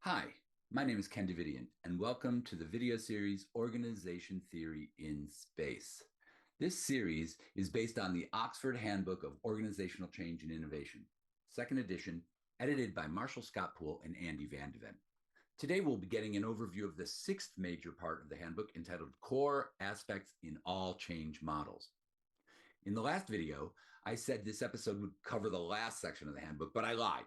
Hi, my name is Ken Davidian, and welcome to the video series Organization Theory in Space. This series is based on the Oxford Handbook of Organizational Change and Innovation, second edition, edited by Marshall Scott Poole and Andy Van de Ven. Today, we'll be getting an overview of the sixth major part of the handbook entitled Core Aspects in All Change Models. In the last video, I said this episode would cover the last section of the handbook, but I lied.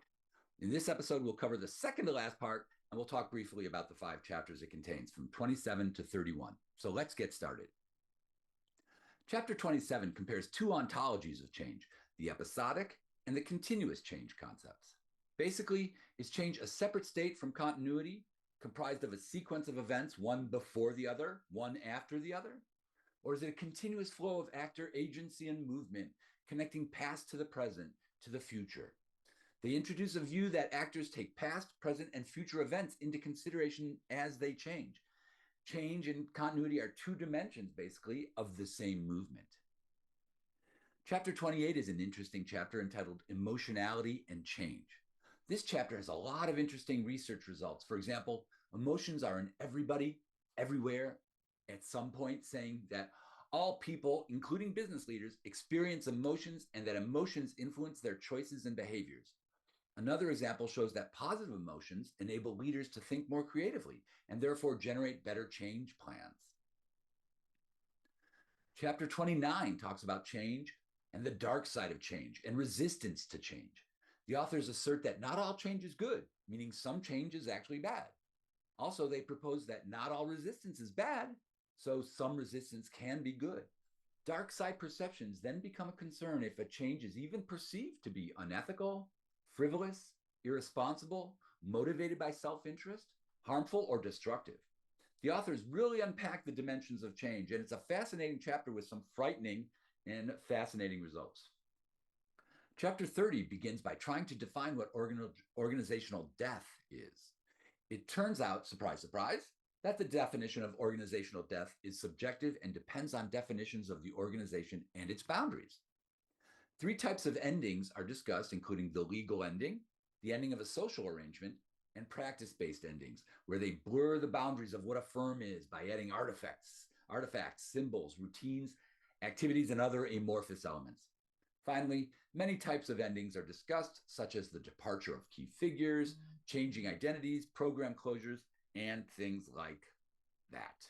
In this episode, we'll cover the second to last part, and we'll talk briefly about the 5 chapters it contains, from 27 to 31. So let's get started. Chapter 27 compares 2 ontologies of change, the episodic and the continuous change concepts. Basically, is change a separate state from continuity, comprised of a sequence of events, one before the other, one after the other? Or is it a continuous flow of actor agency and movement, connecting past to the present, to the future? They introduce a view that actors take past, present, and future events into consideration as they change. Change and continuity are 2 dimensions, basically, of the same movement. Chapter 28 is an interesting chapter entitled Emotionality and Change. This chapter has a lot of interesting research results. For example, emotions are in everybody, everywhere, at some point, saying that all people, including business leaders, experience emotions and that emotions influence their choices and behaviors. Another example shows that positive emotions enable leaders to think more creatively and therefore generate better change plans. Chapter 29 talks about change and the dark side of change and resistance to change. The authors assert that not all change is good, meaning some change is actually bad. Also, they propose that not all resistance is bad, so some resistance can be good. Dark side perceptions then become a concern if a change is even perceived to be unethical, frivolous, irresponsible, motivated by self-interest, harmful, or destructive. The authors really unpack the dimensions of change, and it's a fascinating chapter with some frightening and fascinating results. Chapter 30 begins by trying to define what organizational death is. It turns out, surprise, surprise, that the definition of organizational death is subjective and depends on definitions of the organization and its boundaries. 3 types of endings are discussed, including the legal ending, the ending of a social arrangement, and practice-based endings, where they blur the boundaries of what a firm is by adding artifacts, symbols, routines, activities, and other amorphous elements. Finally, many types of endings are discussed, such as the departure of key figures, changing identities, program closures, and things like that.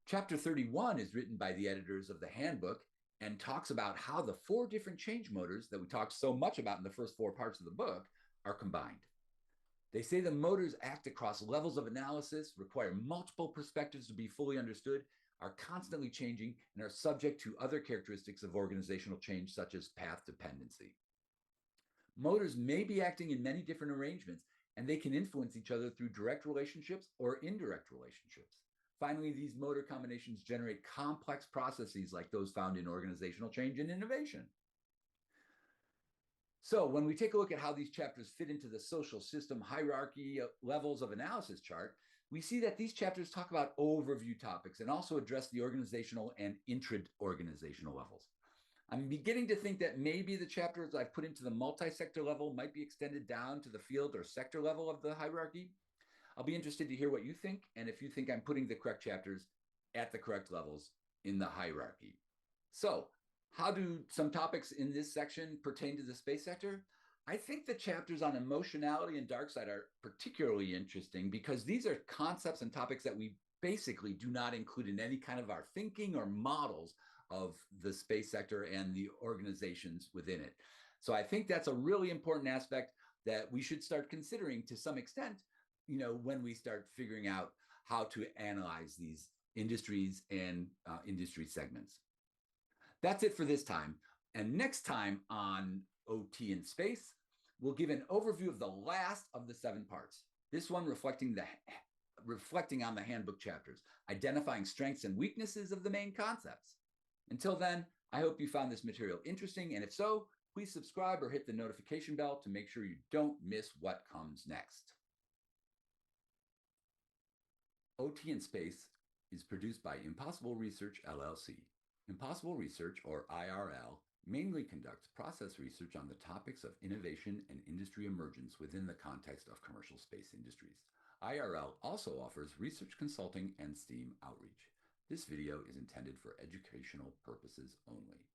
Chapter 31 is written by the editors of the handbook and talks about how the 4 different change motors that we talked so much about in the first 4 parts of the book are combined. They say the motors act across levels of analysis, require multiple perspectives to be fully understood, are constantly changing, and are subject to other characteristics of organizational change, such as path dependency. Motors may be acting in many different arrangements, and they can influence each other through direct relationships or indirect relationships. Finally, these motor combinations generate complex processes like those found in organizational change and innovation. So when we take a look at how these chapters fit into the social system hierarchy levels of analysis chart, we see that these chapters talk about overview topics and also address the organizational and intra-organizational levels. I'm beginning to think that maybe the chapters I've put into the multi-sector level might be extended down to the field or sector level of the hierarchy. I'll be interested to hear what you think, and if you think I'm putting the correct chapters at the correct levels in the hierarchy. So, how do some topics in this section pertain to the space sector? I think the chapters on emotionality and dark side are particularly interesting because these are concepts and topics that we basically do not include in any kind of our thinking or models of the space sector and the organizations within it. So I think that's a really important aspect that we should start considering to some extent, when we start figuring out how to analyze these industries and industry segments. That's it for this time. And next time on OT in Space, we'll give an overview of the last of the 7 parts. This one reflecting on the handbook chapters, identifying strengths and weaknesses of the main concepts. Until then, I hope you found this material interesting, and if so, please subscribe or hit the notification bell to make sure you don't miss what comes next. OT in Space is produced by Impossible Research, LLC. Impossible Research, or IRL, mainly conducts process research on the topics of innovation and industry emergence within the context of commercial space industries. IRL also offers research consulting and STEAM outreach. This video is intended for educational purposes only.